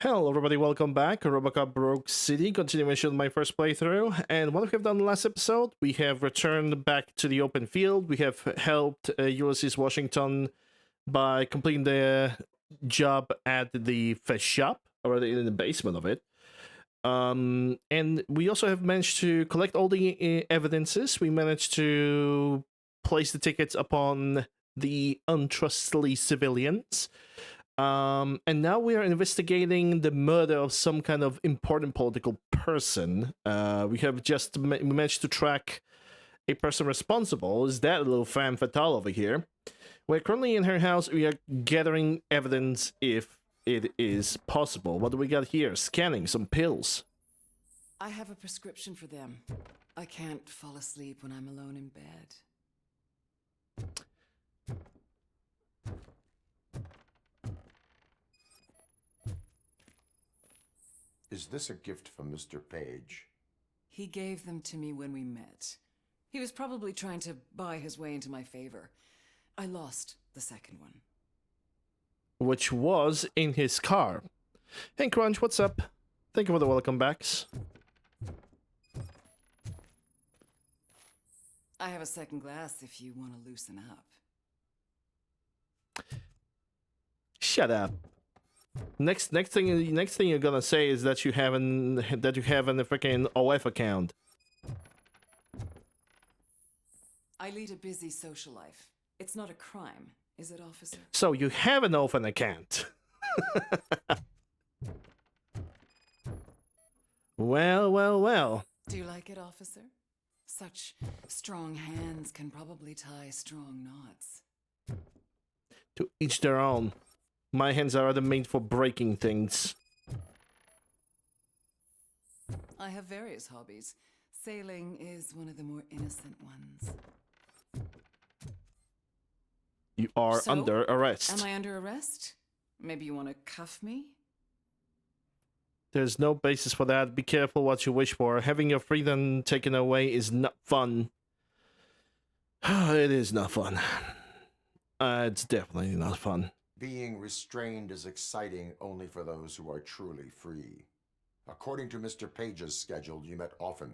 Hello everybody, welcome back. RoboCop Rouge City, continuation of my first playthrough. And what we have done in the last episode, we have returned back to the open field. We have helped Ulysses Washington by completing the job at the fish shop, or in the basement of it. And we also have managed to collect all the evidences. We managed to place the tickets upon the untrustworthy civilians. And now we are investigating the murder of some kind of important political person. We have just we managed to track a person responsible. Is that little femme fatale over here? We're currently in her house. We are gathering evidence if it is possible. What do we got here? Scanning some pills. I have a prescription for them. I can't fall asleep when I'm alone in bed. Is this a gift from Mr. Page? He gave them to me when we met. He was probably trying to buy his way into my favor. I lost the second one. Which was in his car. Hey Crunch, what's up? Thank you for the welcome backs. I have a second glass if you want to loosen up. Shut up. Next thing you're gonna say is that you have a freaking OF account. I lead a busy social life. It's not a crime, is it, officer? So you have an open account. Well. Do you like it, officer? Such strong hands can probably tie strong knots. To each their own. My hands are rather made for breaking things. I have various hobbies. Sailing is one of the more innocent ones. You are So, under arrest. Am I under arrest? Maybe you want to cuff me? There's no basis for that. Be careful what you wish for. Having your freedom taken away is not fun. It is not fun. It's definitely not fun. Being restrained is exciting only for those who are truly free. According to Mr. Page's schedule, you met often.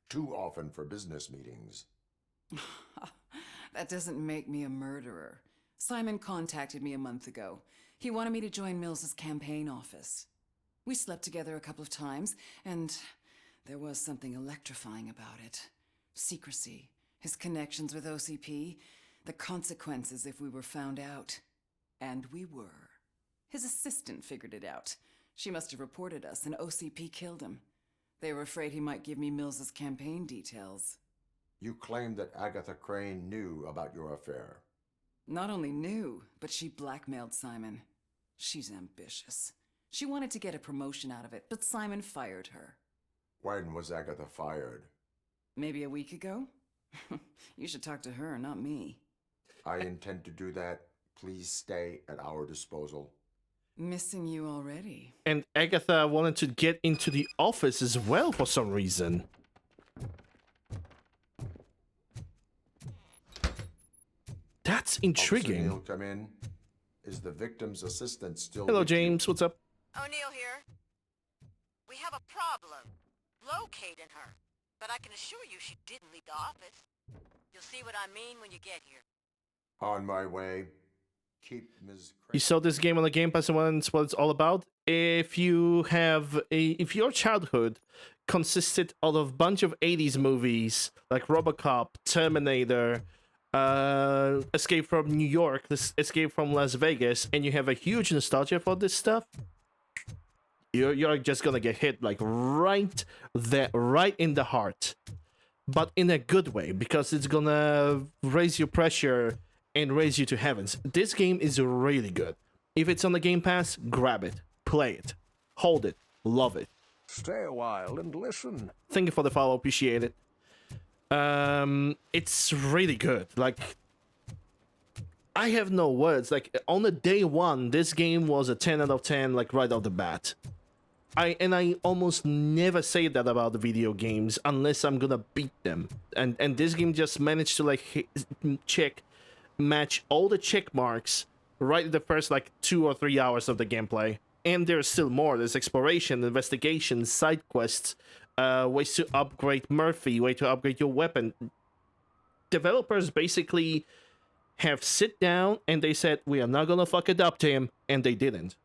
Too often for business meetings. That doesn't make me a murderer. Simon contacted me a month ago. He wanted me to join Mills's campaign office. We slept together a couple of times, and there was something electrifying about it. Secrecy, his connections with OCP, the consequences if we were found out. And we were. His assistant figured it out. She must have reported us, and OCP killed him. They were afraid he might give me Mills's campaign details. You claimed that Agatha Crane knew about your affair. Not only knew, but she blackmailed Simon. She's ambitious. She wanted to get a promotion out of it, but Simon fired her. When was Agatha fired? Maybe a week ago? You should talk to her, not me. I intend to do that. Please stay at our disposal. Missing you already. And Agatha wanted to get into the office as well for some reason. That's intriguing. Officer Neal, come in. Is the victim's assistant still Hello, with you? James. What's up? O'Neill here. We have a problem locating her, but I can assure you she didn't leave the office. You'll see what I mean when you get here. On my way. Keep Ms. You saw this game on the Game Pass and what it's all about? If your childhood consisted of a bunch of 80s movies like RoboCop, Terminator, Escape from New York, Escape from Las Vegas, and you have a huge nostalgia for this stuff, you're just gonna get hit like right there, right in the heart, but in a good way, because it's gonna raise your pressure and raise you to heavens. This game is really good. If it's on the Game Pass, grab it, play it, hold it, love it. Stay a while and listen. Thank you for the follow, appreciate it. It's really good. Like, I have no words. Like, on the day one, this game was a 10 out of 10, like right off the bat. I almost never say that about the video games unless I'm gonna beat them. And this game just managed to like match all the check marks right in the first like 2 or 3 hours of the gameplay. And there's still more. There's exploration, investigation, side quests, ways to upgrade Murphy, way to upgrade your weapon. Developers basically have sit down and they said, we are not gonna fuck it up to him, and they didn't.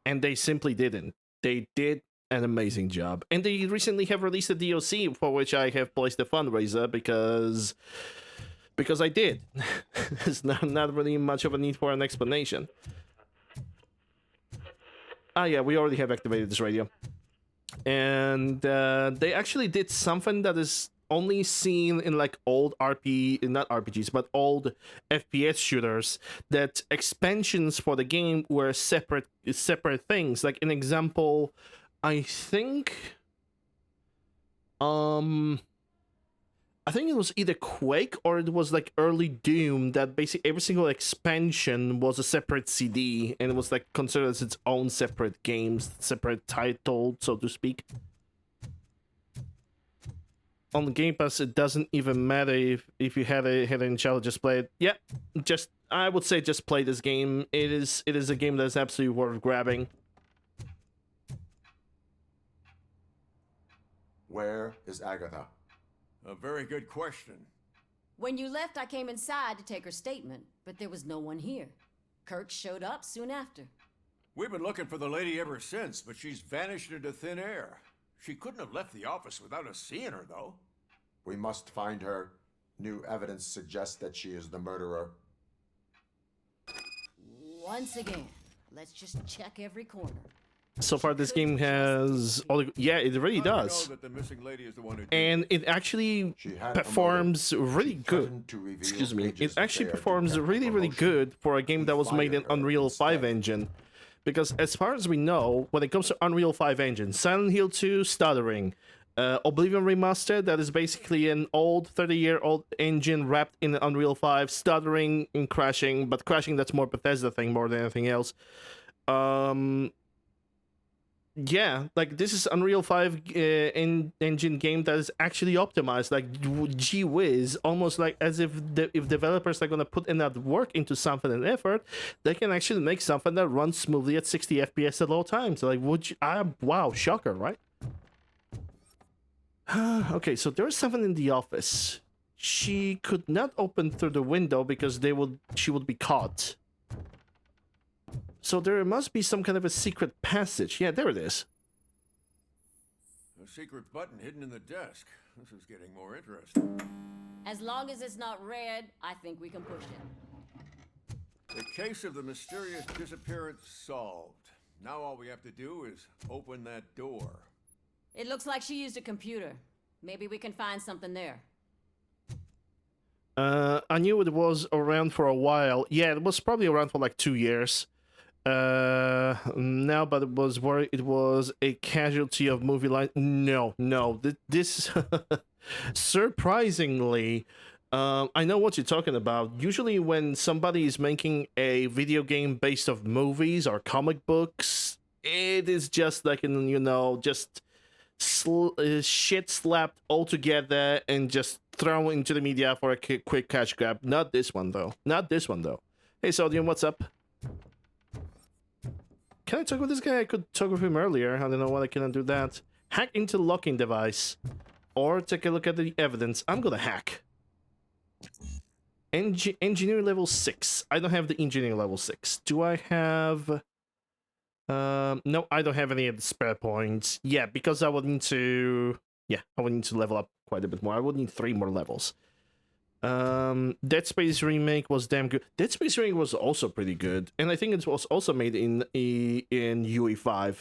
And they simply didn't. They did an amazing job. And they recently have released a DLC for which I have placed a fundraiser because I did. There's not really much of a need for an explanation. Ah, yeah, we already have activated this radio. And they actually did something that is only seen in like old not RPGs, but old FPS shooters, that expansions for the game were separate things. Like an example, I think it was either Quake or it was like early Doom, that basically every single expansion was a separate CD and it was like considered as its own separate games, separate title, so to speak. On the Game Pass, it doesn't even matter if you had a child, just play it. Yeah, I would say just play this game. It is a game that is absolutely worth grabbing. Where is Agatha? A very good question. When you left, I came inside to take her statement, but there was no one here. Kirk showed up soon after. We've been looking for the lady ever since, but she's vanished into thin air. She couldn't have left the office without us seeing her, though. We must find her. New evidence suggests that she is the murderer. Once again, let's just check every corner. So far, this game has all the, yeah, it really How do we know does, that the missing lady is the one who did and it actually She had a performs motive. really She good. threatened to reveal Excuse me, pages it that actually they are performs due really for promotion. good for a game that was made in Fired her Unreal 5 instead. engine. Because as far as we know, when it comes to Unreal 5 engine, Silent Hill 2 stuttering, Oblivion Remastered, that is basically an old 30-year-old engine wrapped in Unreal 5, stuttering and crashing, but crashing, that's more Bethesda thing more than anything else. Yeah, like this is Unreal 5 engine game that is actually optimized, like gee whiz, almost like as if if developers are gonna put enough work into something and effort, they can actually make something that runs smoothly at 60 FPS at all times. Like, wow, shocker, right? Okay, so there's something in the office. She could not open through the window because she would be caught. So there must be some kind of a secret passage. Yeah, there it is. A secret button hidden in the desk. This is getting more interesting. As long as it's not red, I think we can push it. The case of the mysterious disappearance solved. Now all we have to do is open that door. It looks like she used a computer. Maybe we can find something there. I knew it was around for a while. Yeah, it was probably around for like 2 years. Now, but it was a casualty of movie line. No, this surprisingly, I know what you're talking about. Usually when somebody is making a video game based off movies or comic books, it is just like, just shit slapped all together and just thrown into the media for a quick cash grab. Not this one though. Hey Sodium, what's up? Can I talk with this guy? I could talk with him earlier. I don't know why I cannot do that. Hack into the locking device. Or take a look at the evidence. I'm gonna hack. Engineering level 6. I don't have the engineering level 6. Do I have... no, I don't have any of the spare points. Yeah, because I would need to... Yeah, I would need to level up quite a bit more. I would need 3 more levels. Dead Space Remake was damn good. Dead Space Remake was also pretty good, and I think it was also made in UE5.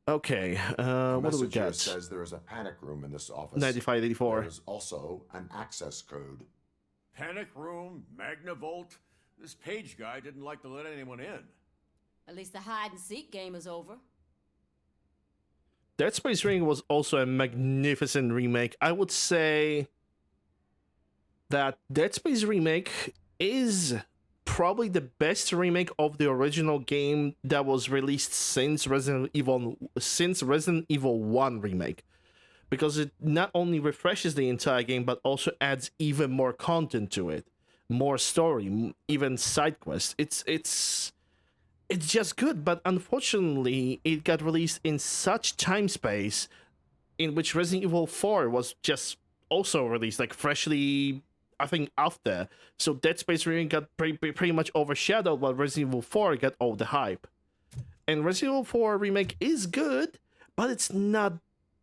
Okay, what do we Message here got? says there is a panic room in this office. 9584. There is also an access code. Panic room, Magnavolt. This page guy didn't like to let anyone in. At least the hide-and-seek game is over. Dead Space Remake was also a magnificent remake. I would say that Dead Space Remake is probably the best remake of the original game that was released since Resident Evil 1 remake, because it not only refreshes the entire game but also adds even more content to it. more story, even side quests. It's just good, but unfortunately, it got released in such time space in which Resident Evil 4 was just also released, like freshly, I think, after. So Dead Space Remake got pretty much overshadowed while Resident Evil 4 got all the hype. And Resident Evil 4 Remake is good, but it's not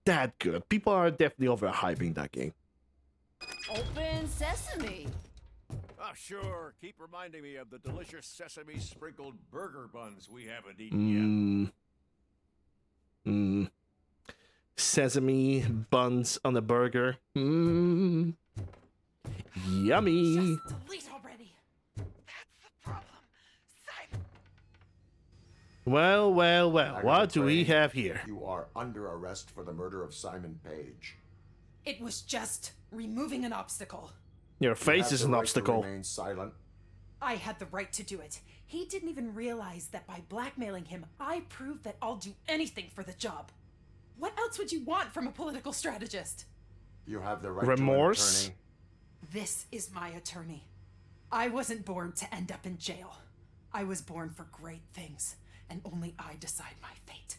that good. People are definitely overhyping that game. Open sesame. Ah, sure. Keep reminding me of the delicious sesame sprinkled burger buns we haven't eaten yet. Sesame buns on a burger. Yummy. Just delete already. That's the problem, Simon. Well, Agatha what do we Crane, have here? You are under arrest for the murder of Simon Page. It was just removing an obstacle. Your You face have is the an right to obstacle. remain silent. I had the right to do it. He didn't even realize that by blackmailing him, I proved that I'll do anything for the job. What else would you want from a political strategist? You have the right Remorse? to an attorney. This is my attorney. I wasn't born to end up in jail. I was born for great things, and only I decide my fate.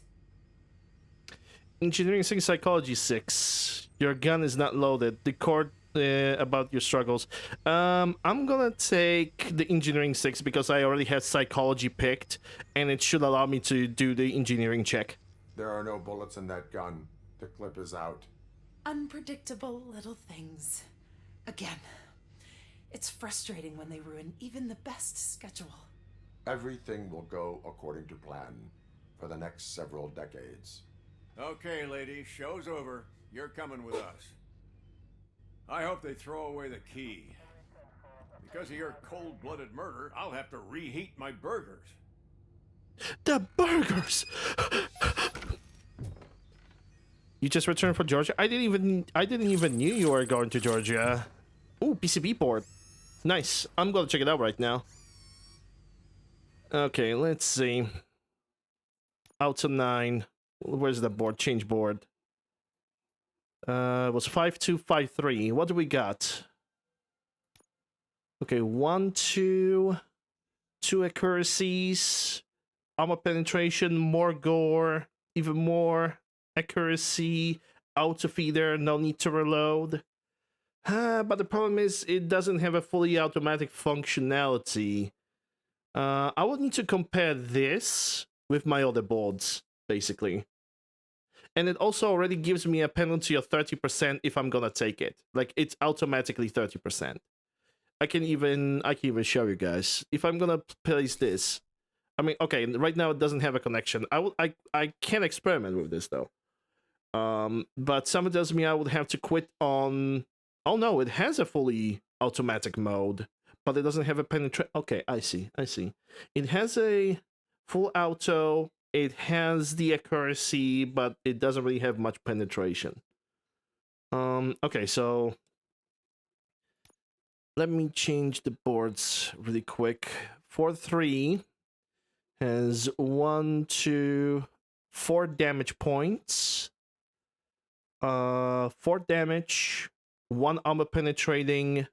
Engineering 6, Psychology 6. Your gun is not loaded. The court about your struggles. I'm gonna take the Engineering 6 because I already had Psychology picked, and it should allow me to do the Engineering check. There are no bullets in that gun. The clip is out. Unpredictable little things. Again, it's frustrating when they ruin even the best schedule. Everything will go according to plan for the next several decades. Okay, lady, show's over. You're coming with us. I hope they throw away the key. Because of your cold-blooded murder, I'll have to reheat my burgers. The burgers. You just returned from Georgia? I didn't even knew you were going to Georgia. Ooh, PCB board. Nice. I'm gonna check it out right now. Okay, let's see. Out to 9. Where's the board? Change board. It was 5253. What do we got? Okay, 1, 2, 2 accuracies, armor penetration, more gore, even more accuracy, auto feeder, no need to reload. But the problem is it doesn't have a fully automatic functionality. I would need to compare this with my other boards, basically. And it also already gives me a penalty of 30% if I'm gonna take it. Like, it's automatically 30%. I can even show you guys. If I'm gonna place this, I mean, okay, right now it doesn't have a connection. I can experiment with this though. But something tells me I would have to quit on. Oh no, it has a fully automatic mode, but it doesn't have a penetration. Okay, I see. It has a full auto. It has the accuracy, but it doesn't really have much penetration. Okay, so let me change the boards really quick. 4-3 has 1, 2, 4 damage points. 4 damage, 1 armor penetrating.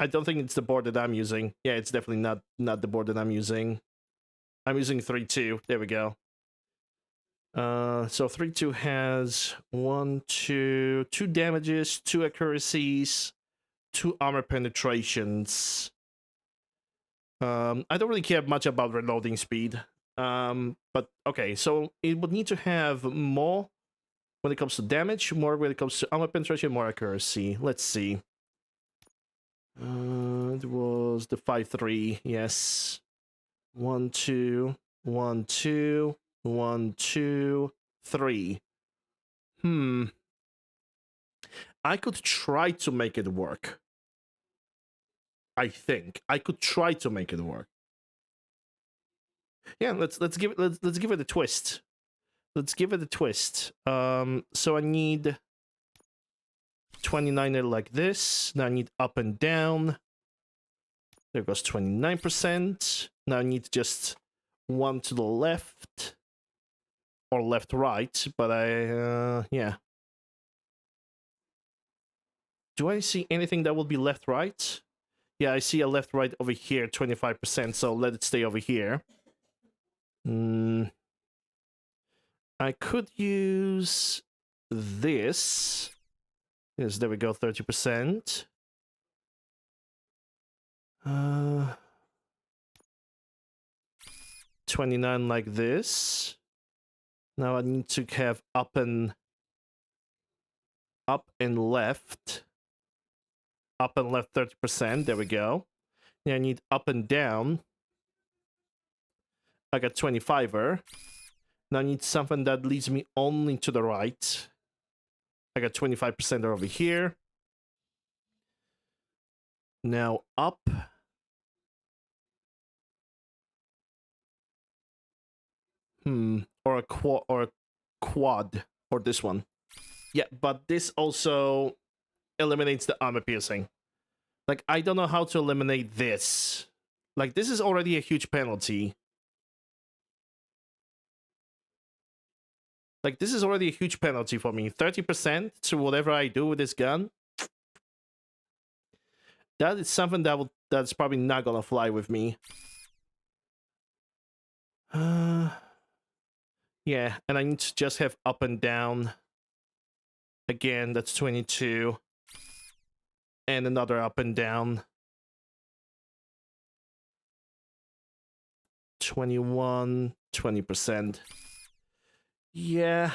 I don't think it's the board that I'm using. Yeah, it's definitely not the board that I'm using. I'm using 3-2. There we go. So 3-2 has 1, 2, 2 damages, 2 accuracies, 2 armor penetrations. I don't really care much about reloading speed. But okay, so it would need to have more when it comes to damage, more when it comes to armor penetration, more accuracy. Let's see. It was the 5-3, yes. 1, 2, 1, 2, 1, 2, 3. I could try to make it work. I think I could try to make it work. Yeah, let's give it a twist. Let's give it a twist. So I need 29er like this. Now I need up and down. There goes 29%. Now I need just 1 to the left or left right, but yeah. Do I see anything that will be left right? Yeah, I see a left right over here, 25%, so let it stay over here. I could use this. Yes, there we go, 30%. 29 like this. Now I need to have up and left. Up and left 30%. There we go. Now I need up and down. I got 25er. Now I need something that leads me only to the right. I got 25% over here. Now up. Or a quad, or this one. Yeah, but this also eliminates the armor piercing. Like, I don't know how to eliminate this. Like, this is already a huge penalty. Like, this is already a huge penalty for me. 30% to whatever I do with this gun. That is something that's probably not gonna fly with me. Yeah, and I need to just have up and down. Again, that's 22. And another up and down. 21, 20%. Yeah,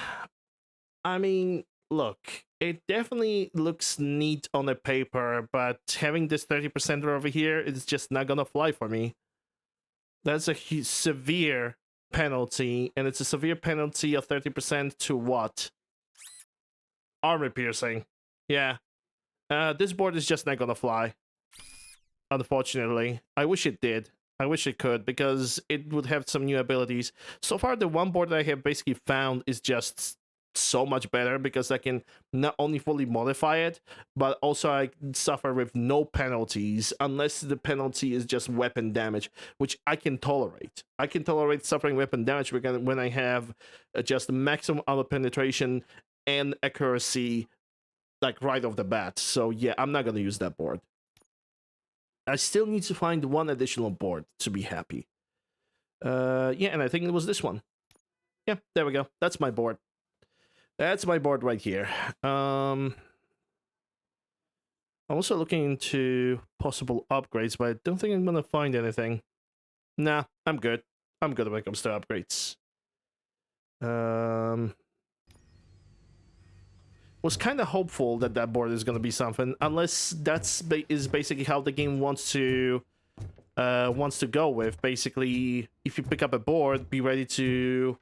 I mean, look, it definitely looks neat on the paper, but having this 30% over here is just not gonna fly for me. That's a severe penalty, and it's a severe penalty of 30% to what? Armor piercing. Yeah. This board is just not gonna fly. Unfortunately. I wish it did. I wish it could, because it would have some new abilities. So far, the one board that I have basically found is just so much better, because I can not only fully modify it, but also I suffer with no penalties, unless the penalty is just weapon damage, which I can tolerate. I can tolerate suffering weapon damage when I have just maximum armor penetration and accuracy, like right off the bat. So yeah, I'm not gonna use that board. I still need to find one additional board to be happy. Yeah, and I think it was this one. Yeah, there we go. That's my board. That's my board right here. I'm also looking into possible upgrades, but I don't think I'm gonna find anything. Nah, I'm good. I'm good when it comes to upgrades. Was kind of hopeful that that board is gonna be something, unless that's is basically how the game wants to go with. Basically, if you pick up a board, be ready to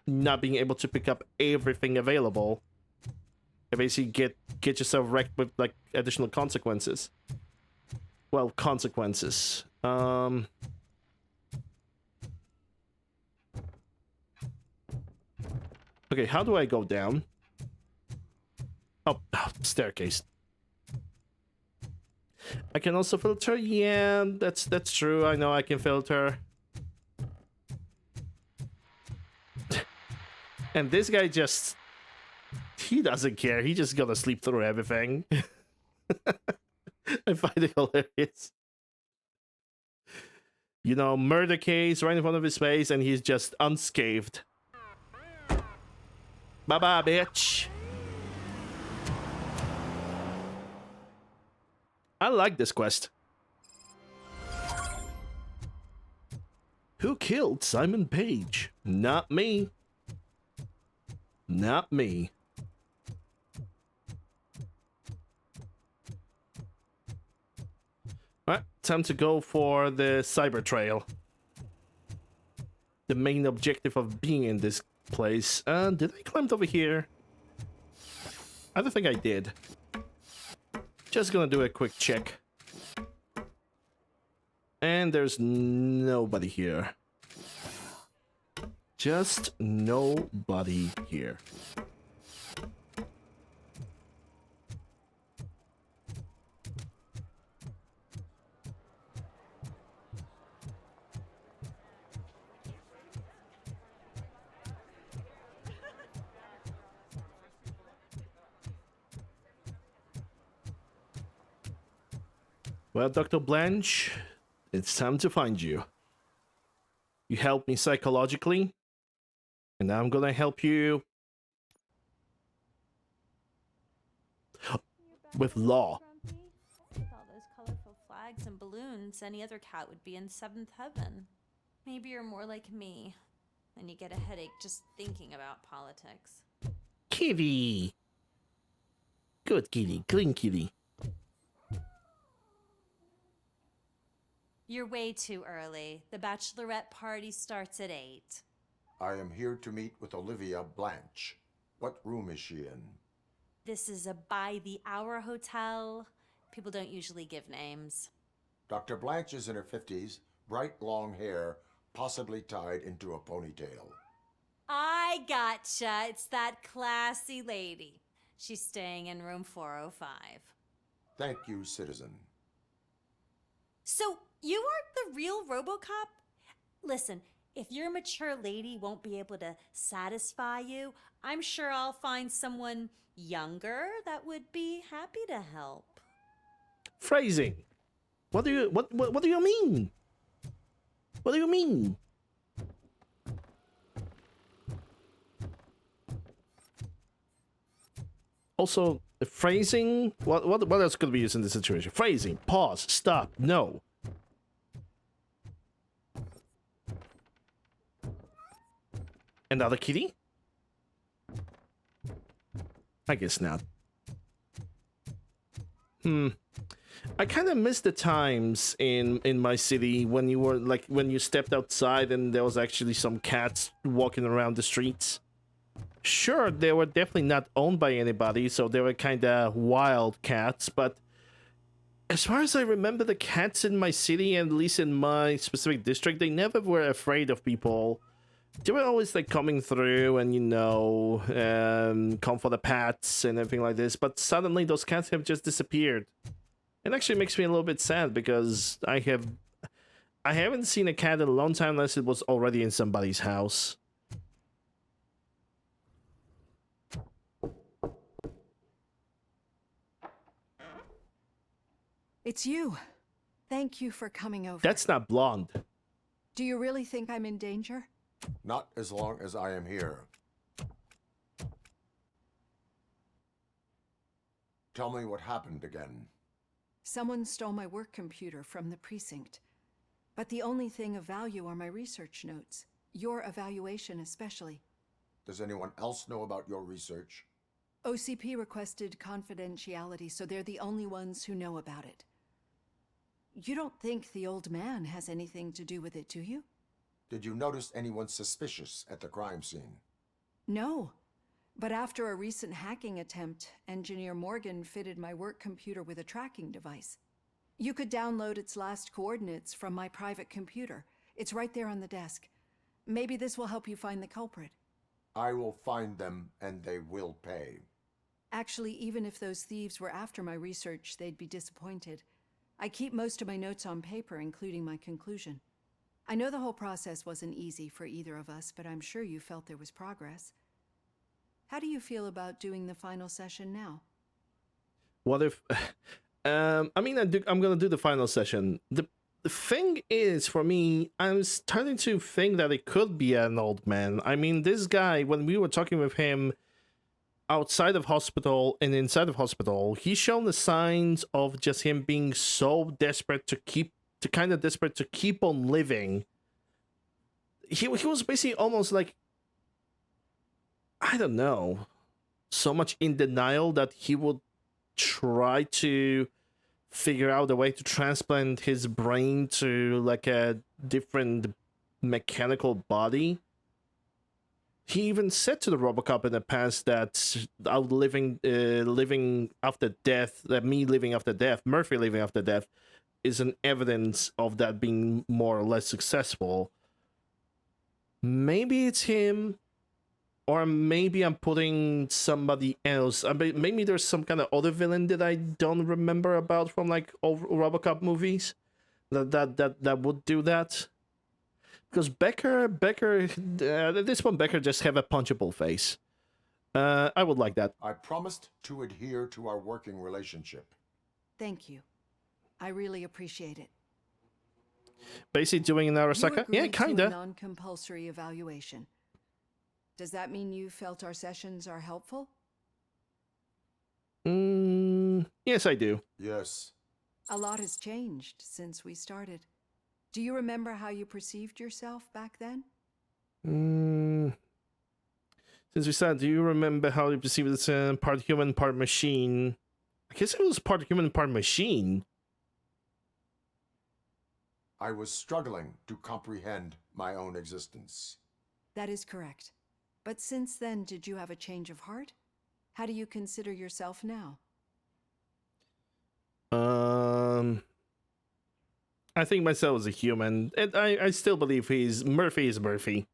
not being able to pick up everything available. And basically get yourself wrecked with like additional consequences. Well, consequences. Okay, how do I go down? Oh, staircase. I can also filter. Yeah, that's true. I know I can filter. And this guy just... he doesn't care. He just gonna sleep through everything. I find it hilarious. You know, murder case right in front of his face, and he's just unscathed. Bye-bye, bitch. I like this quest. Who killed Simon Page? Not me. Not me. Alright, time to go for the cyber trail. The main objective of being in this place. Did I climb over here? I don't think I did. Just gonna do a quick check. And there's nobody here. Just nobody here. Well, Dr. Blanche, it's time to find you. You helped me psychologically, and now I'm gonna help you with law. Grumpy. With all those colorful flags and balloons, any other cat would be in seventh heaven. Maybe you're more like me, and you get a headache just thinking about politics. Kitty! Good kitty, clean kitty. You're way too early. The bachelorette party starts at 8. I am here to meet with Olivia Blanche. What room is she in? This is a by-the-hour hotel. People don't usually give names. Dr. Blanche is in her 50s, bright long hair, possibly tied into a ponytail. I gotcha. It's that classy lady. She's staying in room 405. Thank you, citizen. So, you aren't the real RoboCop? Listen, if your mature lady won't be able to satisfy you, I'm sure I'll find someone younger that would be happy to help. Phrasing. What do you mean? What do you mean? Also, the phrasing. What else could we use in this situation? Phrasing. Pause. Stop. No. Another kitty? I guess not. I kind of miss the times in my city when you were like when you stepped outside and there was actually some cats walking around the streets. Sure, they were definitely not owned by anybody, so they were kind of wild cats, but as far as I remember, the cats in my city, and at least in my specific district, they never were afraid of people. They were always like coming through and, you know, come for the pets and everything like this, but suddenly those cats have just disappeared. It actually makes me a little bit sad because I haven't seen a cat in a long time unless it was already in somebody's house. It's you. Thank you for coming over. That's not blonde. Do you really think I'm in danger? Not as long as I am here. Tell me what happened again. Someone stole my work computer from the precinct. But the only thing of value are my research notes. Your evaluation especially. Does anyone else know about your research? OCP requested confidentiality, so they're the only ones who know about it. You don't think the old man has anything to do with it, do you? Did you notice anyone suspicious at the crime scene? No. But after a recent hacking attempt, Engineer Morgan fitted my work computer with a tracking device. You could download its last coordinates from my private computer. It's right there on the desk. Maybe this will help you find the culprit. I will find them, and they will pay. Actually, even if those thieves were after my research, they'd be disappointed. I keep most of my notes on paper, including my conclusion. I know the whole process wasn't easy for either of us, but I'm sure you felt there was progress. How do you feel about doing the final session now? What if... I'm gonna do the final session. The thing is, for me, I'm starting to think that it could be an old man. I mean, this guy, when we were talking with him outside of hospital and inside of hospital, he's shown the signs of just him being so desperate to keep on living. He was basically almost like, I don't know, so much in denial that he would try to figure out a way to transplant his brain to like a different mechanical body. He even said to the RoboCop in the past that living after death, that me living after death, Murphy living after death, is an evidence of that being more or less successful. Maybe it's him, or maybe I'm putting somebody else. I mean, maybe there's some kind of other villain that I don't remember about from like old RoboCop movies that would do that. Because Becker, at this point, Becker just have a punchable face. I would like that. I promised to adhere to our working relationship. Thank you. I really appreciate it. Basically doing an Arasaka? You Yeah, agreed to a kinda. non-compulsory evaluation. Does that mean you felt our sessions are helpful? Yes, I do. Yes. A lot has changed since we started. Do you remember how you perceived yourself back then? Since we started, do you remember how you perceived it part human, part machine? I guess it was part human, part machine. I was struggling to comprehend my own existence. That is correct. But since then, did you have a change of heart? How do you consider yourself now? I think myself as a human, and I still believe Murphy is Murphy.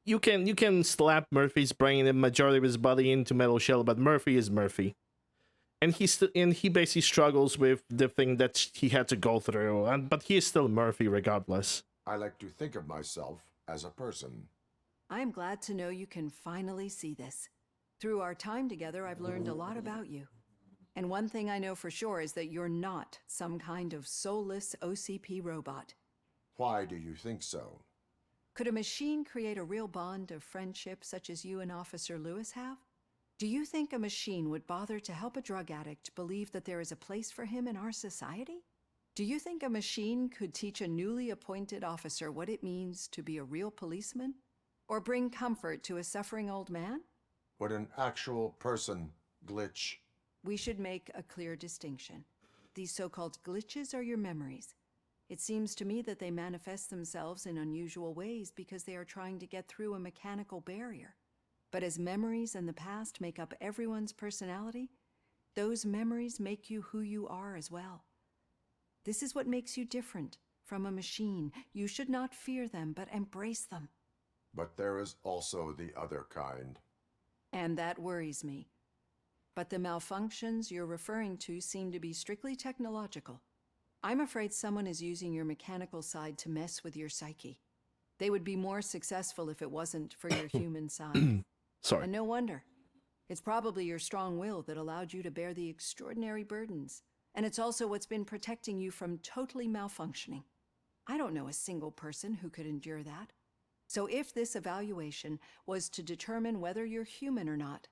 You can slap Murphy's brain and majority of his body into metal shell, but Murphy is Murphy, and he basically struggles with the thing that he had to go through, but he is still Murphy regardless. I like to think of myself as a person. I am glad to know you can finally see this. Through our time together, I've learned a lot about you. And one thing I know for sure is that you're not some kind of soulless OCP robot. Why do you think so? Could a machine create a real bond of friendship such as you and Officer Lewis have? Do you think a machine would bother to help a drug addict believe that there is a place for him in our society? Do you think a machine could teach a newly appointed officer what it means to be a real policeman? Or bring comfort to a suffering old man? Would an actual person glitch? We should make a clear distinction. These so-called glitches are your memories. It seems to me that they manifest themselves in unusual ways because they are trying to get through a mechanical barrier. But as memories and the past make up everyone's personality, those memories make you who you are as well. This is what makes you different from a machine. You should not fear them, but embrace them. But there is also the other kind. And that worries me. But the malfunctions you're referring to seem to be strictly technological. I'm afraid someone is using your mechanical side to mess with your psyche. They would be more successful if it wasn't for your human side. Sorry. And no wonder. It's probably your strong will that allowed you to bear the extraordinary burdens. And it's also what's been protecting you from totally malfunctioning. I don't know a single person who could endure that. So if this evaluation was to determine whether you're human or not,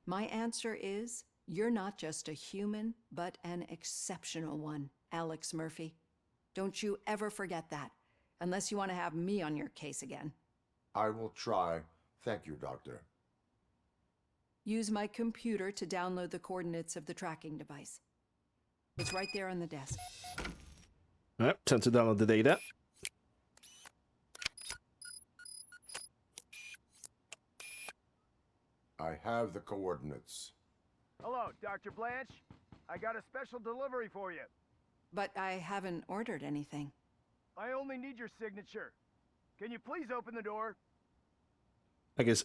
my answer is, you're not just a human, but an exceptional one, Alex Murphy. Don't you ever forget that, unless you want to have me on your case again. I will try. Thank you, Doctor. Use my computer to download the coordinates of the tracking device. It's right there on the desk. Alright, time to download the data. I have the coordinates. Hello, Dr. Blanche. I got a special delivery for you. But I haven't ordered anything. I only need your signature. Can you please open the door? I guess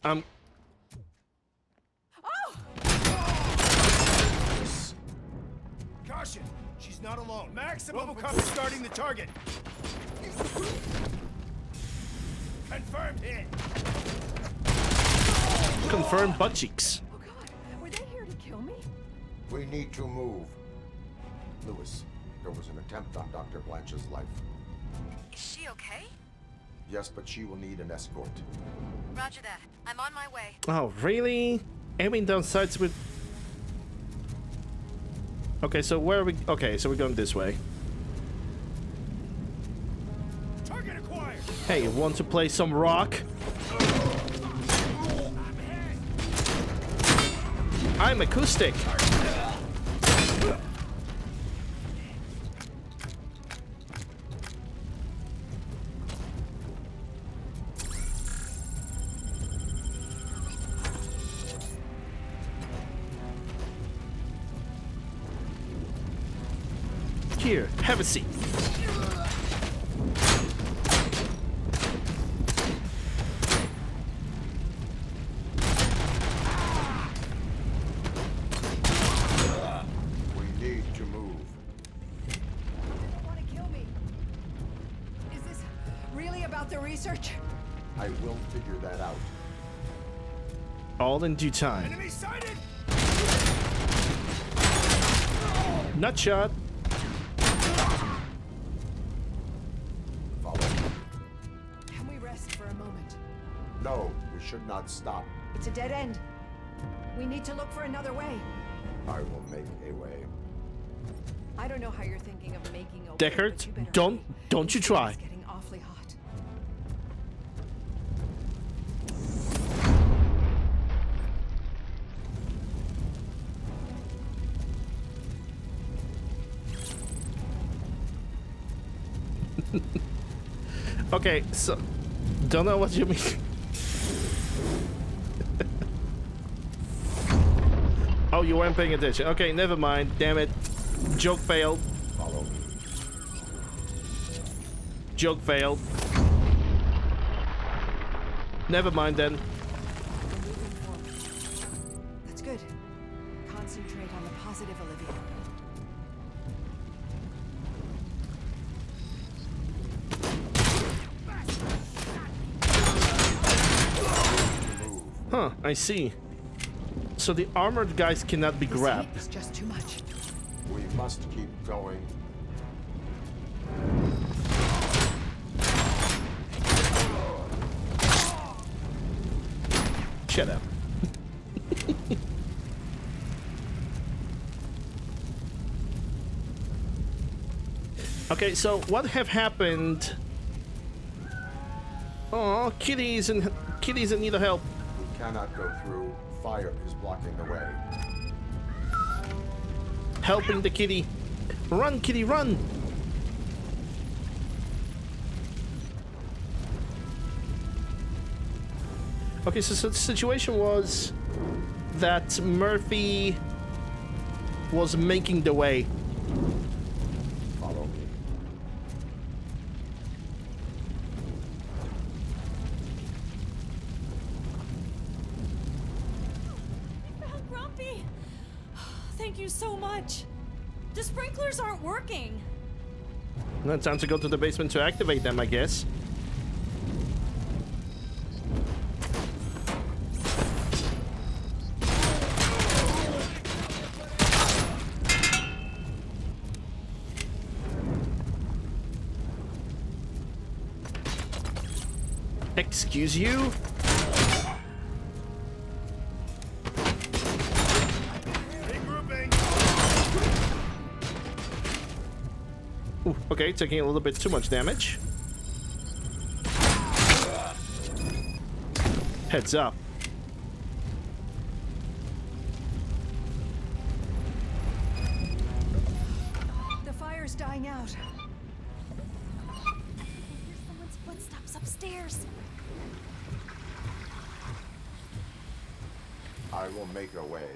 Caution! She's not alone. Maximum RoboCop is starting the target. Confirmed hit. confirmed butt cheeks. Oh God, were they here to kill me? We need to move. Lewis, there was an attempt on Dr. Blanche's life. Is she okay? Yes, but she will need an escort. Roger that. I'm on my way. Oh, really? Aiming down sights with... Okay, so where are we... Okay, so we're going this way. Target acquired. Hey, want to play some rock? I'm acoustic. Here, have a seat. We need to move. They want to kill me. Is this really about the research? I will figure that out. All in due time. Enemy sighted. Nut shot. No, we should not stop. It's a dead end. We need to look for another way. I will make a way. I don't know how you're thinking of making a way, Deckard, but you better don't hurry. you This try. thing is getting awfully hot. Okay, so don't know what you mean. Oh, you weren't paying attention. Okay, never mind. Damn it. Joke failed. Follow me. Joke failed. Never mind then. We're moving forward. That's good. Concentrate on the positive, Olivia. Huh, I see. So the armored guys cannot be This grabbed. heat is just too much. We must keep going. Shut up. Okay, so what have happened? Oh, kitties in need of help. We cannot go through. Fire is blocking the way. Helping the kitty. Run, kitty, run! Okay, so the situation was that Murphy was making the way. Follow me. Found Grumpy! Thank you so much. The sprinklers aren't working. Now time to go to the basement to activate them, I guess. Excuse you? Regrouping. Ooh, okay, taking a little bit too much damage. Heads up. The fire's dying out. I hear someone's footsteps upstairs. I will make a way.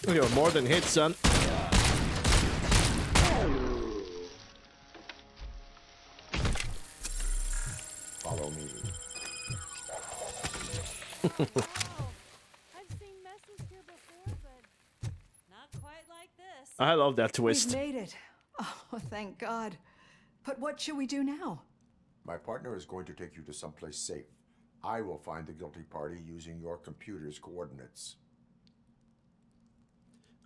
You're more than hit, son. Follow me. I've seen messes here before, but not quite like this. I love that We've twist. made it. Oh, thank God. But what should we do now? My partner is going to take you to someplace safe. I will find the guilty party using your computer's coordinates.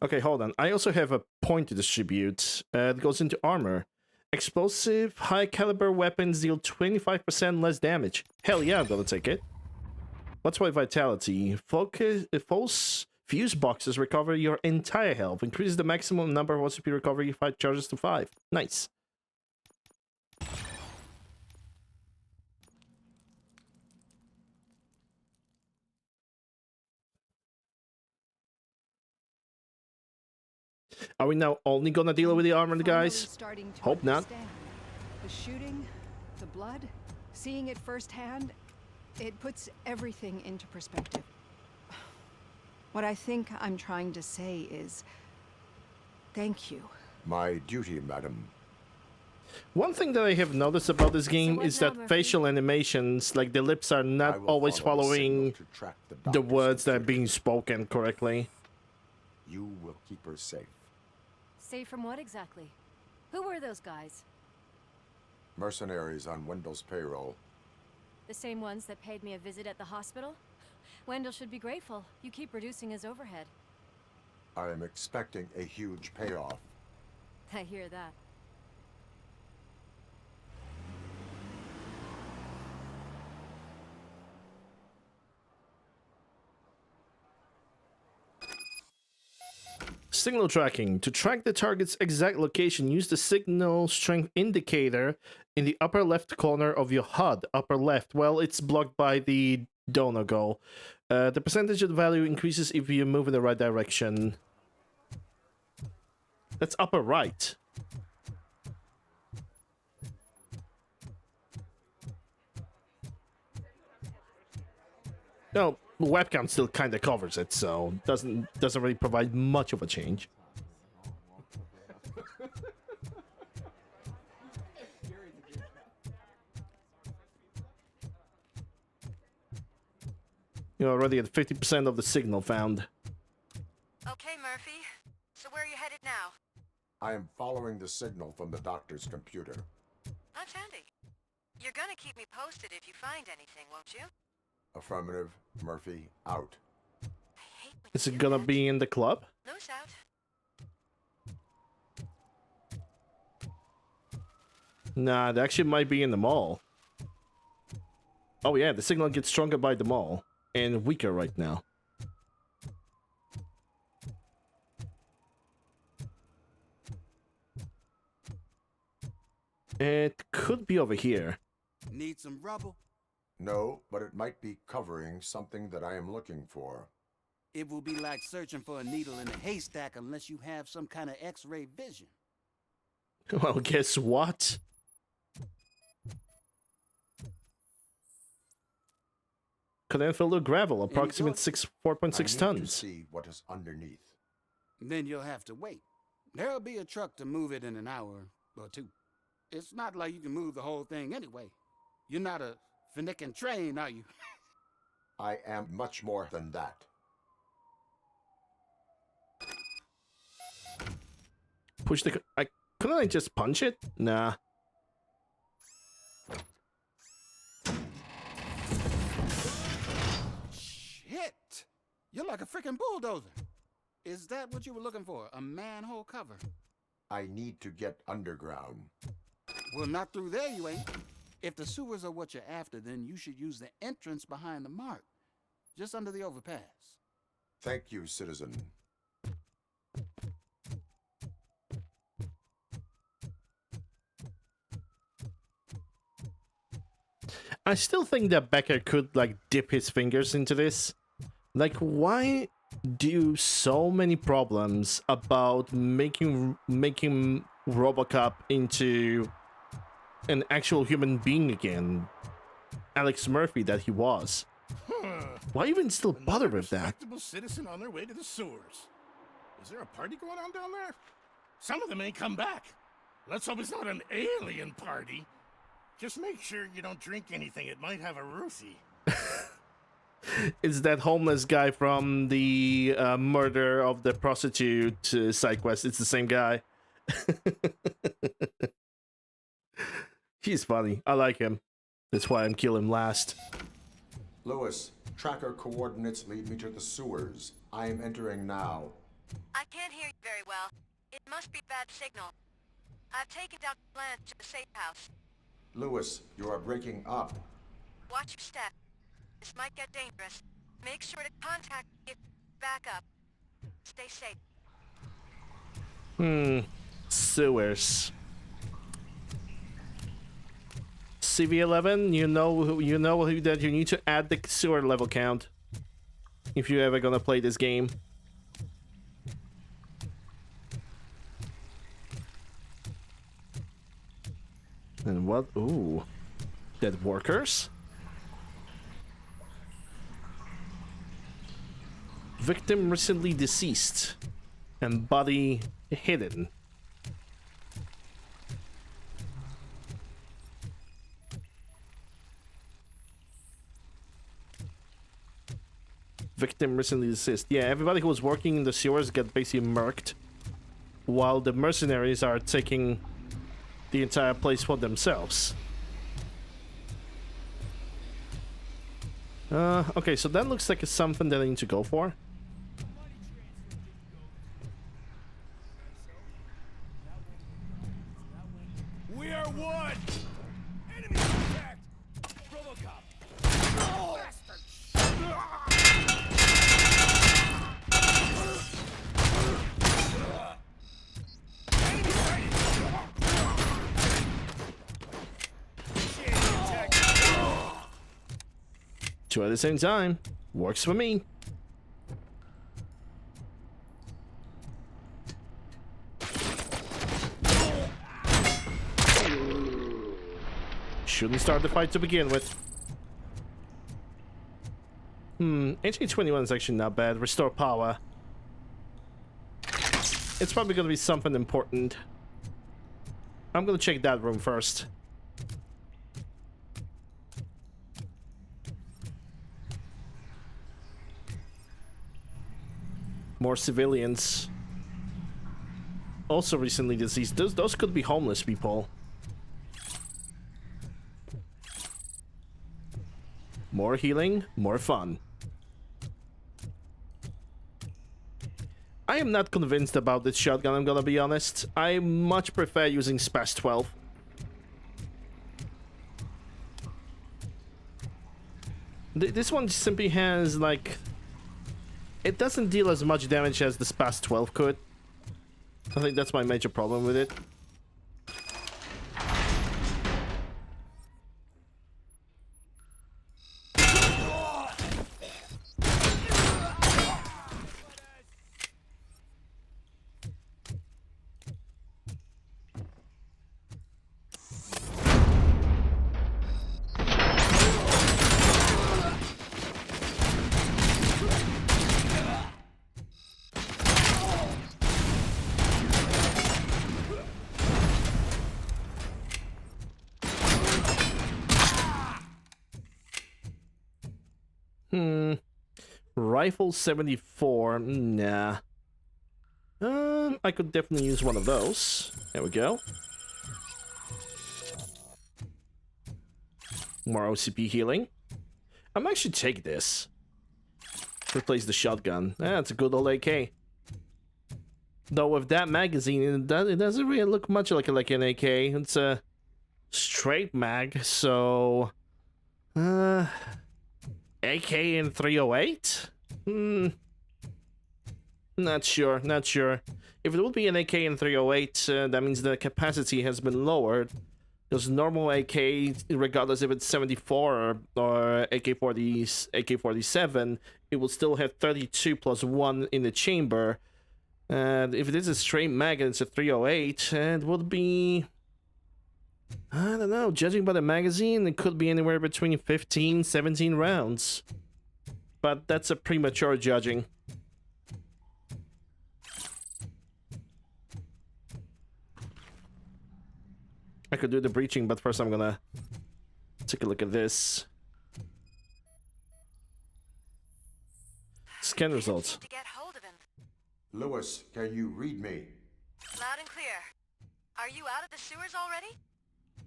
Okay, hold on. I also have a point to distribute. It goes into armor. Explosive, high caliber weapons deal 25% less damage. Hell yeah, I'm gonna take it. What's my vitality? False fuse boxes recover your entire health. Increase the maximum number of OCP recovery if I charges to 5. Nice. Are we now only gonna deal with the armored Finally guys? starting to Hope not. understand. The shooting, the blood, seeing it firsthand, it puts everything into perspective. What I think I'm trying to say is, thank you. My duty, madam. One thing that I have noticed about this game what's is now, that Murphy? facial animations, like the lips are I not will always follow the signal following to track the doctor's words that are computer. being spoken correctly. You will keep her safe. Safe from what exactly? Who were those guys? Mercenaries on Wendell's payroll. The same ones that paid me a visit at the hospital? Wendell should be grateful. You keep reducing his overhead. I am expecting a huge payoff. I hear that. signal tracking. To track the target's exact location, use the signal strength indicator in the upper left corner of your HUD. Upper left. Well, it's blocked by the donor goal. The percentage of the value increases if you move in the right direction. That's upper right. No, the webcam still kind of covers it, so doesn't really provide much of a change. You're already at 50% of the signal found. Okay, Murphy. So where are you headed now? I am following the signal from the doctor's computer. That's handy. You're gonna keep me posted if you find anything, won't you? Affirmative. Murphy, out. I hate when Is you it do gonna that. be in the club? Loose out. Nah, it actually might be in the mall. Oh yeah, the signal gets stronger by the mall. And weaker right now. It could be over here. Need some rubble? No, but it might be covering something that I am looking for. It will be like searching for a needle in a haystack unless you have some kind of X-ray vision. Well, guess what? Filled gravel, approximate 4.6 I need to tons. see what is underneath. Then you'll have to wait. There'll be a truck to move it in an hour or two. It's not like you can move the whole thing anyway. You're not a finicking train, are you? I am much more than that. Push the... couldn't I just punch it? Nah. Shit! You're like a freaking bulldozer. Is that what you were looking for? A manhole cover? I need to get underground. Well, not through there, you ain't. If the sewers are what you're after, then you should use the entrance behind the mark, just under the overpass. Thank you, citizen. I still think that Becker could, like, dip his fingers into this. Like, why do so many problems about making RoboCop into an actual human being again? Alex Murphy that he was. Why even still bother with that? Respectable citizen on their way to the sewers. Is there a party going on down there? Some of them ain't come back. Let's hope it's not an alien party. Just make sure you don't drink anything. It might have a roofie. It's that homeless guy from the murder of the prostitute side quest. It's the same guy. He's funny. I like him. That's why I'm killing him last. Lewis, tracker coordinates lead me to the sewers. I am entering now. I can't hear you very well. It must be bad signal. I've taken Dr. Blanche to the safe house. Lewis, you are breaking up. Watch your step. This might get dangerous. Make sure to contact me if back up. Stay safe. Sewers. CV11, you know that you need to add the sewer level count if you're ever gonna play this game. And what? Ooh, dead workers. Victim recently deceased and body hidden. Victim recently deceased. Yeah, everybody who was working in the sewers got basically murked, while the mercenaries are taking the entire place for themselves. Okay, so that looks like it's something that I need to go for. We are one! Enemy contact! RoboCop! Oh! Bastard! Two at the same time. Works for me. Shouldn't start the fight to begin with. HK21 is actually not bad. Restore power. It's probably gonna be something important. I'm gonna check that room first. More civilians. Also recently deceased. Those could be homeless people. More healing, more fun. I am not convinced about this shotgun, I'm gonna be honest. I much prefer using SPAS 12. This one simply has, like... It doesn't deal as much damage as the SPAS 12 could. I think that's my major problem with it. Rifle 74, nah. I could definitely use one of those. There we go. More OCP healing. I'm actually take this. Replace the shotgun. That's a good old AK. Though with that magazine, it doesn't really look much like an AK. It's a straight mag, so... AK in 308? Not sure. If it would be an AK in 308, that means the capacity has been lowered. Because normal AK, regardless if it's 74 or AK-47, it will still have 32 plus 1 in the chamber. And if it is a straight mag and it's a 308, it would be... I don't know, judging by the magazine, it could be anywhere between 15, 17 rounds. But that's a premature judging. I could do the breaching, but first I'm gonna take a look at this. Scan results. To get hold of him. Lewis, can you read me? Loud and clear. Are you out of the sewers already?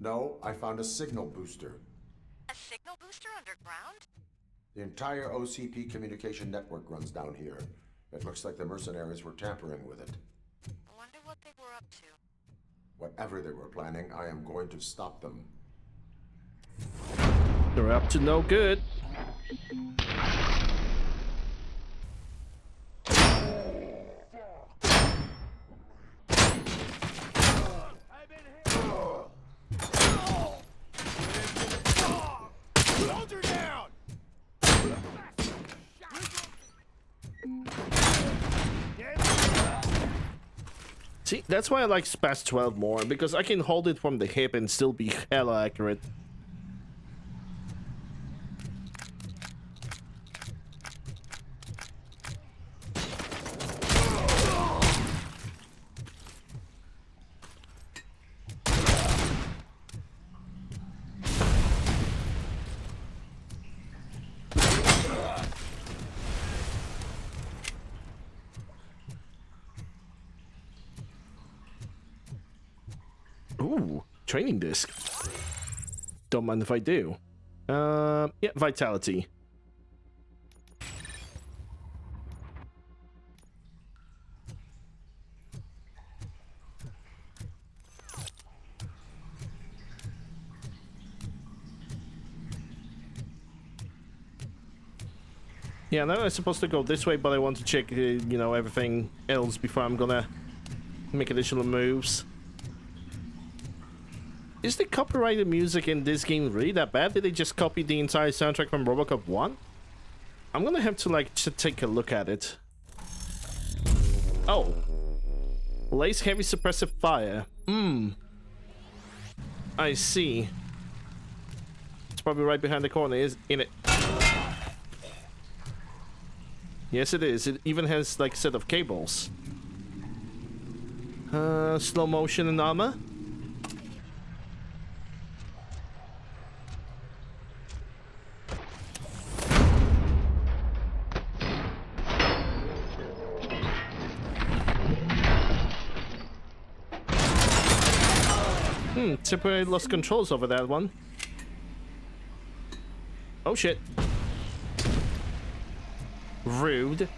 No, I found a signal booster. A signal booster underground? The entire OCP communication network runs down here. It looks like the mercenaries were tampering with it. I wonder what they were up to. Whatever they were planning, I am going to stop them. They're up to no good. See, that's why I like SPAS 12 more, because I can hold it from the hip and still be hella accurate. Ooh, training disc. Don't mind if I do. Yeah, vitality. Yeah, now I'm supposed to go this way, but I want to check, you know, everything else before I'm gonna make additional moves. Is the copyrighted music in this game really that bad? Did they just copy the entire soundtrack from RoboCop 1? I'm gonna have to, like, take a look at it. Oh. Lace heavy suppressive fire. I see. It's probably right behind the corner, is in it. Yes, it is. It even has, like, a set of cables. Slow motion and armor. Temporarily lost controls over that one. Oh shit. Rude.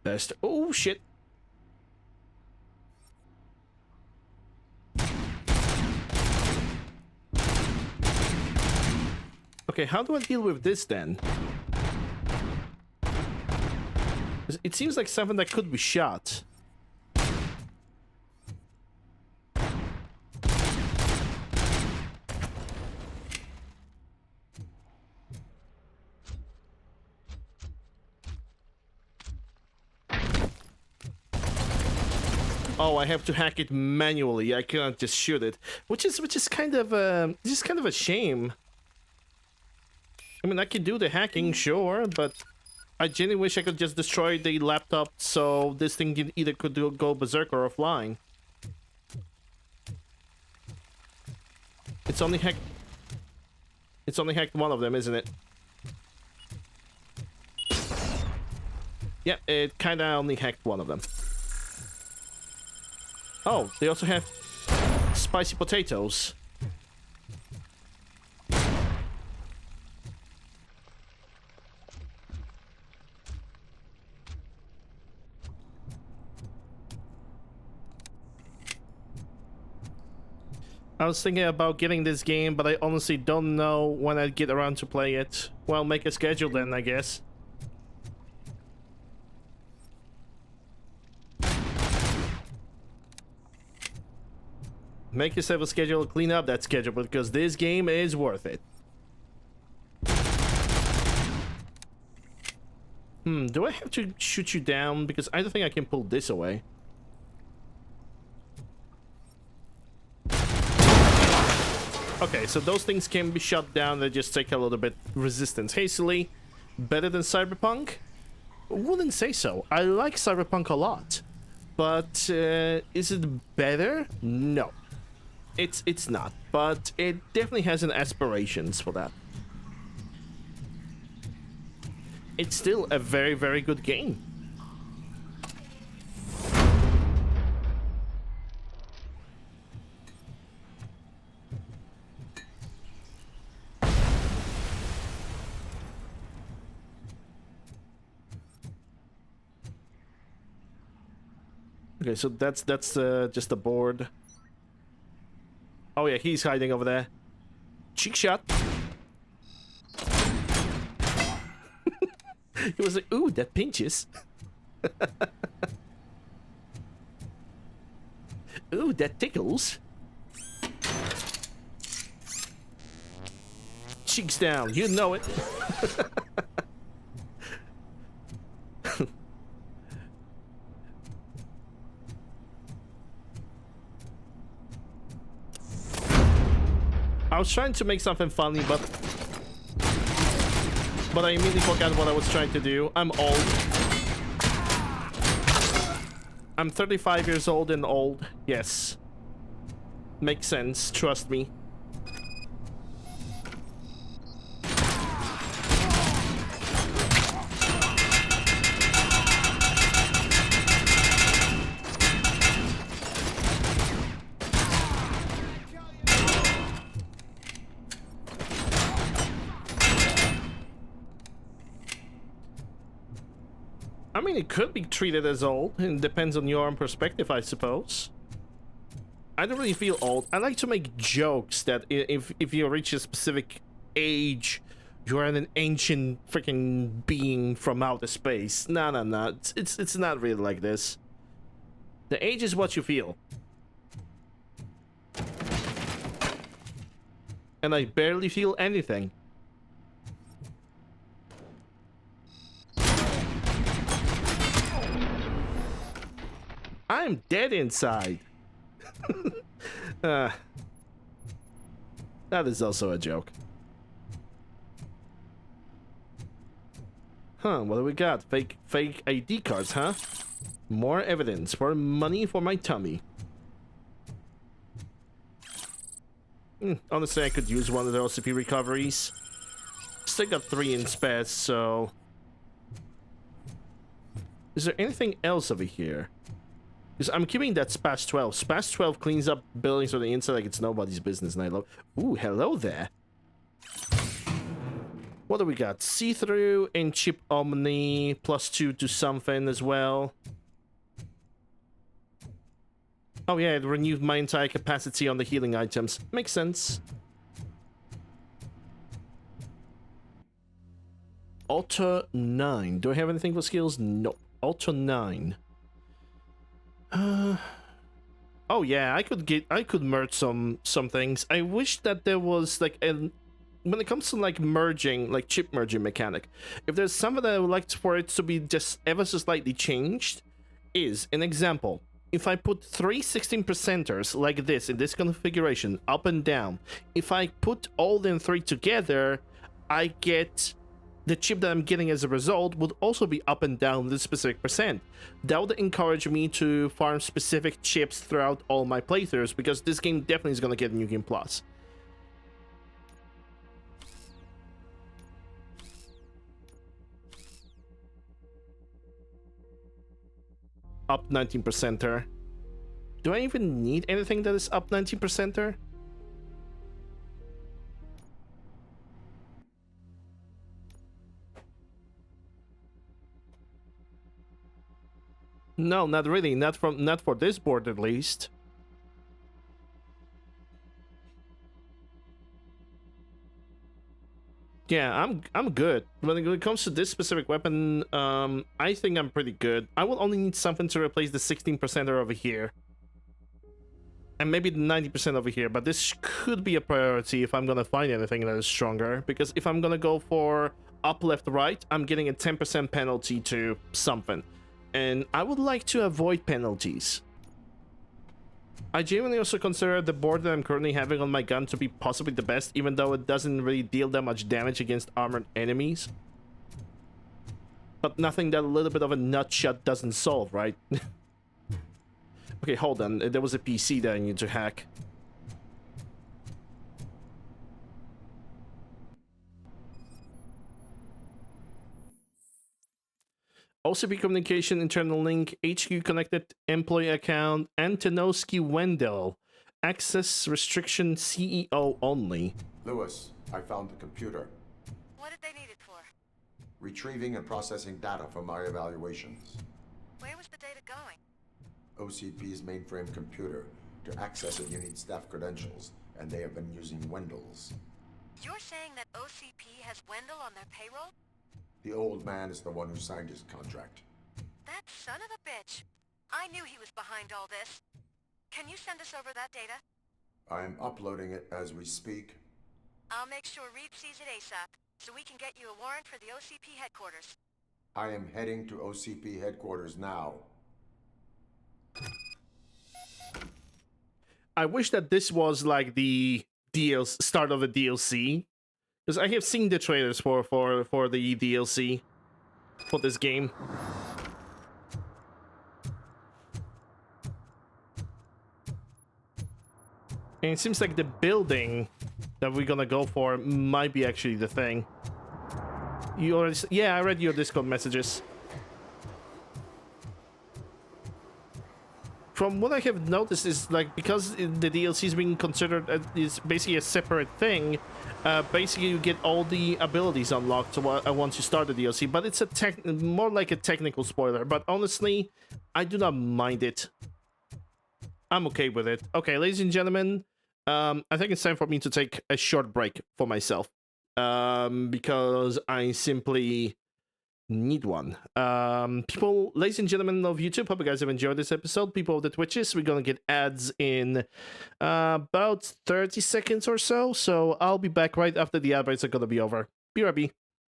Best. Oh shit. Okay, how do I deal with this then? It seems like something that could be shot. Oh, I have to hack it manually. I cannot just shoot it, which is kind of a shame. I mean, I can do the hacking, sure, but I genuinely wish I could just destroy the laptop so this thing could go berserk or offline. It's only hacked one of them, isn't it? Yeah, it kinda only hacked one of them. Oh, they also have spicy potatoes. I was thinking about getting this game, but I honestly don't know when I'd get around to play it. Well, make a schedule then, I guess. Make yourself a schedule, clean up that schedule, because this game is worth it. Do I have to shoot you down? Because I don't think I can pull this away. Okay, so those things can be shot down, they just take a little bit resistance. Hastily, better than Cyberpunk? Wouldn't say so. I like Cyberpunk a lot. But is it better? No. It's not, but it definitely has an aspirations for that. It's still a very, very good game. Okay, so that's just a board. Oh yeah, he's hiding over there. Cheek shot. He was like, ooh, that pinches. Ooh, that tickles. Cheeks down, you know it. I was trying to make something funny, but I immediately forgot what I was trying to do. I'm old. I'm 35 years old and old. Yes. Makes sense, trust me. I mean, it could be treated as old. It depends on your own perspective, I suppose. I don't really feel old. I like to make jokes that if you reach a specific age, you're an ancient freaking being from outer space. No. It's not really like this. The age is what you feel. And I barely feel anything. I'm dead inside. That is also a joke. Huh, what do we got? Fake ID cards, huh? More evidence for money for my tummy. Honestly, I could use one of the OCP recoveries. Still got 3 in spares, so... Is there anything else over here? Because I'm keeping that SPAS 12. SPAS 12 cleans up buildings on the inside like it's nobody's business, and I love... Ooh, hello there. What do we got? See-through and chip omni, +2 to something as well. Oh yeah, it renewed my entire capacity on the healing items. Makes sense. Auto 9. Do I have anything for skills? No. Auto 9. Oh yeah, I could merge some things. I wish that there was like when it comes to like merging, like chip merging mechanic, if there's something that I would like for it to be just ever so slightly changed, is an example. If I put 3 16%ers like this in this configuration, up and down, if I put all them 3 together, I get the chip that I'm getting as a result would also be up and down this specific percent. That would encourage me to farm specific chips throughout all my playthroughs, because this game definitely is going to get New Game Plus. Up 19%er. Do I even need anything that is up 19%er? No, not really. Not for this board at least. Yeah, I'm good. When it comes to this specific weapon, I think I'm pretty good. I will only need something to replace the 16%er over here. And maybe the 90% over here, but this could be a priority if I'm gonna find anything that is stronger. Because if I'm gonna go for up, left, right, I'm getting a 10% penalty to something. And I would like to avoid penalties. I genuinely also consider the board that I'm currently having on my gun to be possibly the best, even though it doesn't really deal that much damage against armored enemies. But nothing that a little bit of a nut shot doesn't solve, right? Okay, hold on. There was a PC that I need to hack. OCP communication, internal link, HQ connected employee account, Antonovsky Wendell. Access restriction CEO only. Lewis, I found the computer. What did they need it for? Retrieving and processing data from my evaluations. Where was the data going? OCP's mainframe computer. To access it, you need staff credentials, and they have been using Wendell's. You're saying that OCP has Wendell on their payroll? The old man is the one who signed his contract. That son of a bitch. I knew he was behind all this. Can you send us over that data? I'm uploading it as we speak. I'll make sure Reed sees it ASAP, so we can get you a warrant for the OCP headquarters. I am heading to OCP headquarters now. I wish that this was like the start of a DLC. Because I have seen the trailers for the DLC for this game. And it seems like the building that we're gonna go for might be actually the thing. You already... Yeah, I read your Discord messages. From what I have noticed is like, because the DLC is being considered is basically a separate thing, basically you get all the abilities unlocked once you start the DLC, but it's a more like a technical spoiler. But honestly, I do not mind it. I'm okay with it. Okay, ladies and gentlemen, I think it's time for me to take a short break for myself. Because I simply need one. People, ladies and gentlemen of YouTube, hope you guys have enjoyed this episode. People of the Twitches, we're gonna get ads in about 30 seconds or so. So I'll be back right after the ad breaks are gonna be over. BRB.